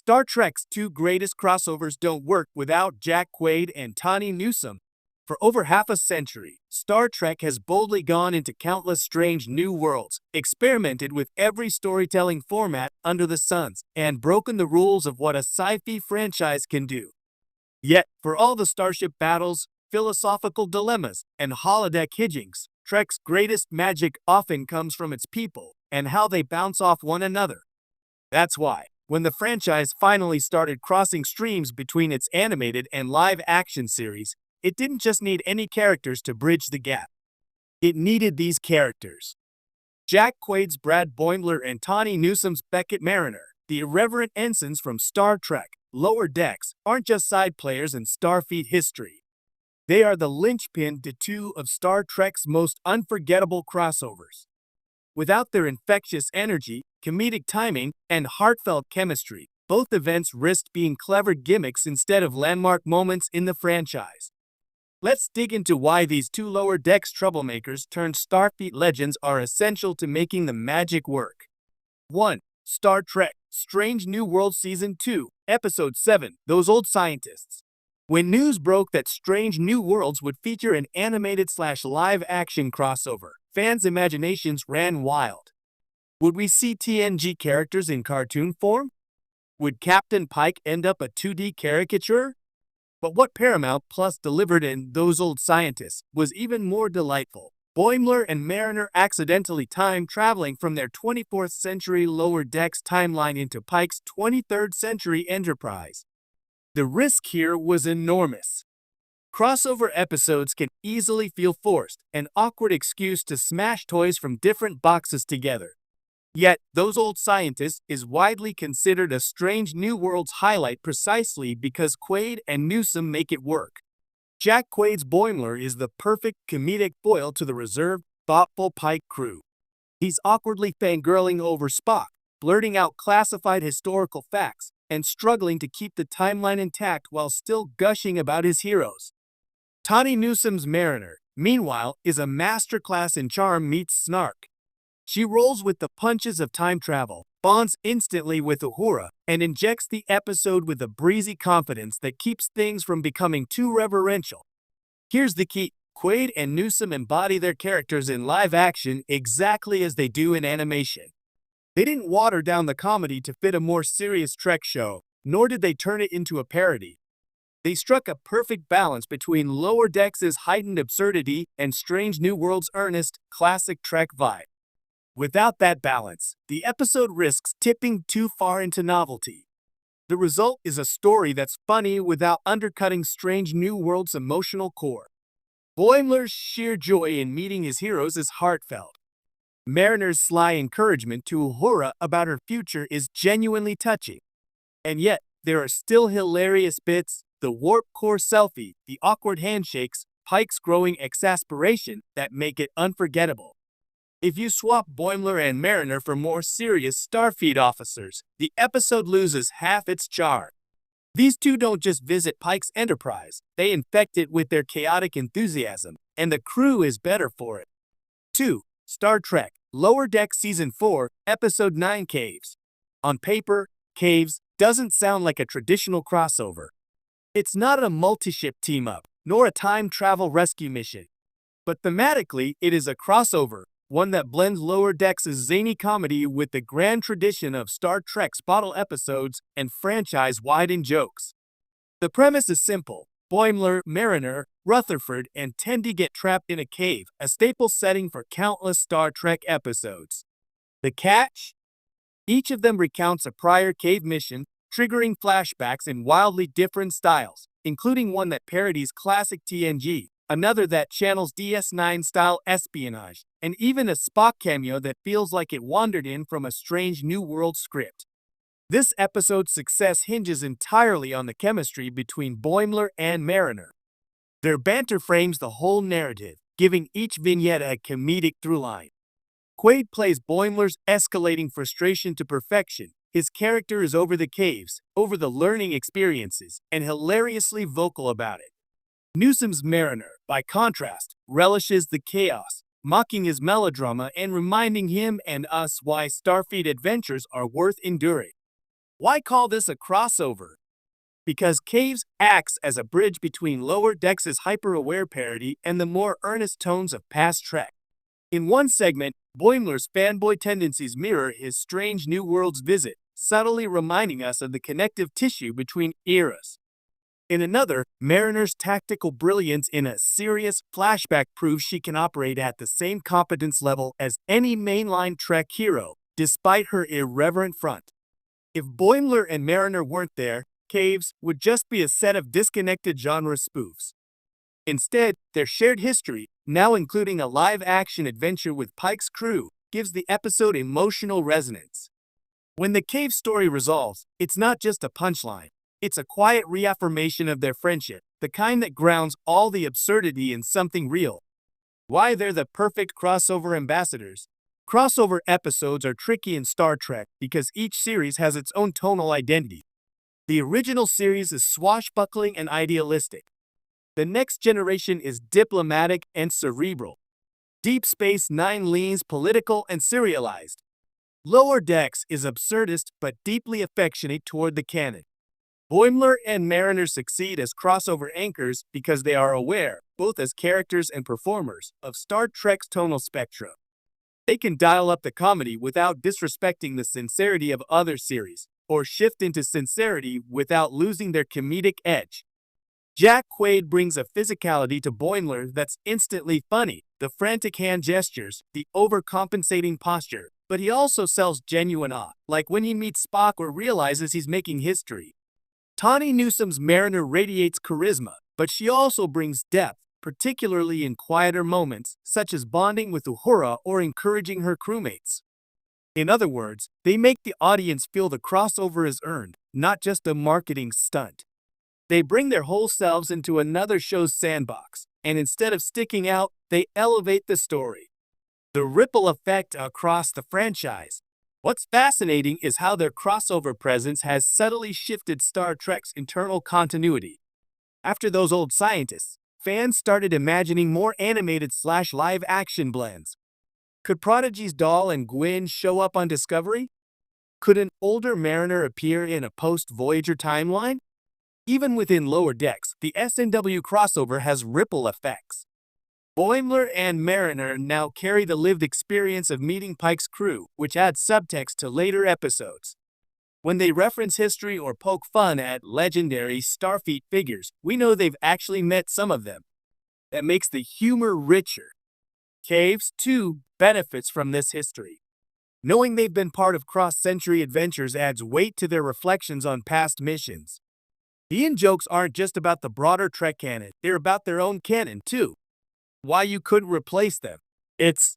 Star Trek's two greatest crossovers don't work without Jack Quaid and Tawny Newsome. For over half a century, Star Trek has boldly gone into countless strange new worlds, experimented with every storytelling format under the suns, and broken the rules of what a sci-fi franchise can do. Yet, for all the starship battles, philosophical dilemmas, and holodeck hijinks, Trek's greatest magic often comes from its people and how they bounce off one another. That's why, when the franchise finally started crossing streams between its animated and live-action series, it didn't just need any characters to bridge the gap. It needed these characters. Jack Quaid's Brad Boimler and Tawny Newsome's Beckett Mariner, the irreverent ensigns from Star Trek, Lower Decks, aren't just side players in Starfleet history. They are the linchpin to two of Star Trek's most unforgettable crossovers. Without their infectious energy, comedic timing, and heartfelt chemistry, both events risked being clever gimmicks instead of landmark moments in the franchise. Let's dig into why these two Lower Decks troublemakers turned Starfleet legends are essential to making the magic work. 1. Star Trek Strange New Worlds Season 2, Episode 7, Those Old Scientists. When news broke that Strange New Worlds would feature an animated/live-action crossover, fans' imaginations ran wild. Would we see TNG characters in cartoon form? Would Captain Pike end up a 2D caricature? But what Paramount Plus delivered in Those Old Scientists was even more delightful. Boimler and Mariner accidentally time-traveling from their 24th century Lower Decks timeline into Pike's 23rd century Enterprise. The risk here was enormous. Crossover episodes can easily feel forced, an awkward excuse to smash toys from different boxes together. Yet, Those Old Scientists is widely considered a Strange New Worlds highlight precisely because Quaid and Newsome make it work. Jack Quaid's Boimler is the perfect comedic foil to the reserved, thoughtful Pike crew. He's awkwardly fangirling over Spock, blurting out classified historical facts, and struggling to keep the timeline intact while still gushing about his heroes. Tawny Newsome's Mariner, meanwhile, is a masterclass in charm meets snark. She rolls with the punches of time travel, bonds instantly with Uhura, and injects the episode with a breezy confidence that keeps things from becoming too reverential. Here's the key. Quaid and Newsome embody their characters in live action exactly as they do in animation. They didn't water down the comedy to fit a more serious Trek show, nor did they turn it into a parody. They struck a perfect balance between Lower Decks' heightened absurdity and Strange New Worlds' earnest, classic Trek vibe. Without that balance, the episode risks tipping too far into novelty. The result is a story that's funny without undercutting Strange New Worlds' emotional core. Boimler's sheer joy in meeting his heroes is heartfelt. Mariner's sly encouragement to Uhura about her future is genuinely touching. And yet, there are still hilarious bits, the warp core selfie, the awkward handshakes, Pike's growing exasperation that make it unforgettable. If you swap Boimler and Mariner for more serious Starfleet officers, the episode loses half its charm. These two don't just visit Pike's Enterprise, they infect it with their chaotic enthusiasm, and the crew is better for it. 2. Star Trek Lower Decks Season 4, Episode 9 Caves. On paper, Caves doesn't sound like a traditional crossover. It's not a multi-ship team-up, nor a time travel rescue mission. But thematically, it is a crossover, one that blends Lower Decks' zany comedy with the grand tradition of Star Trek's bottle episodes and franchise-wide in-jokes. The premise is simple. Boimler, Mariner, Rutherford, and Tendi get trapped in a cave, a staple setting for countless Star Trek episodes. The catch? Each of them recounts a prior cave mission, triggering flashbacks in wildly different styles, including one that parodies classic TNG, another that channels DS9-style espionage, and even a Spock cameo that feels like it wandered in from a Strange New World script. This episode's success hinges entirely on the chemistry between Boimler and Mariner. Their banter frames the whole narrative, giving each vignette a comedic throughline. Quaid plays Boimler's escalating frustration to perfection. His character is over the caves, over the learning experiences, and hilariously vocal about it. Newsome's Mariner, by contrast, relishes the chaos, mocking his melodrama and reminding him and us why Starfleet adventures are worth enduring. Why call this a crossover? Because Caves acts as a bridge between Lower Decks' hyper-aware parody and the more earnest tones of past Trek. In one segment, Boimler's fanboy tendencies mirror his strange New Worlds visit, subtly reminding us of the connective tissue between eras. In another, Mariner's tactical brilliance in a serious flashback proves she can operate at the same competence level as any mainline Trek hero, despite her irreverent front. If Boimler and Mariner weren't there, Caves would just be a set of disconnected genre spoofs. Instead, their shared history, now including a live-action adventure with Pike's crew, gives the episode emotional resonance. When the Cave story resolves, it's not just a punchline. It's a quiet reaffirmation of their friendship, the kind that grounds all the absurdity in something real. Why they're the perfect crossover ambassadors? Crossover episodes are tricky in Star Trek because each series has its own tonal identity. The original series is swashbuckling and idealistic. The Next Generation is diplomatic and cerebral. Deep Space Nine leans political and serialized. Lower Decks is absurdist but deeply affectionate toward the canon. Boimler and Mariner succeed as crossover anchors because they are aware, both as characters and performers, of Star Trek's tonal spectrum. They can dial up the comedy without disrespecting the sincerity of other series, or shift into sincerity without losing their comedic edge. Jack Quaid brings a physicality to Boimler that's instantly funny, the frantic hand gestures, the overcompensating posture, but he also sells genuine awe, like when he meets Spock or realizes he's making history. Tawny Newsome's Mariner radiates charisma, but she also brings depth, particularly in quieter moments, such as bonding with Uhura or encouraging her crewmates. In other words, they make the audience feel the crossover is earned, not just a marketing stunt. They bring their whole selves into another show's sandbox, and instead of sticking out, they elevate the story. The ripple effect across the franchise. What's fascinating is how their crossover presence has subtly shifted Star Trek's internal continuity. After those old scientists, fans started imagining more animated/live-action blends. Could Prodigy's Doll and Gwyn show up on Discovery? Could an older Mariner appear in a post-Voyager timeline? Even within Lower Decks, the SNW crossover has ripple effects. Boimler and Mariner now carry the lived experience of meeting Pike's crew, which adds subtext to later episodes. When they reference history or poke fun at legendary Starfleet figures, we know they've actually met some of them. That makes the humor richer. Caves, too, benefits from this history. Knowing they've been part of cross-century adventures adds weight to their reflections on past missions. The in-jokes aren't just about the broader Trek canon, they're about their own canon, too. Why you couldn't replace them. It's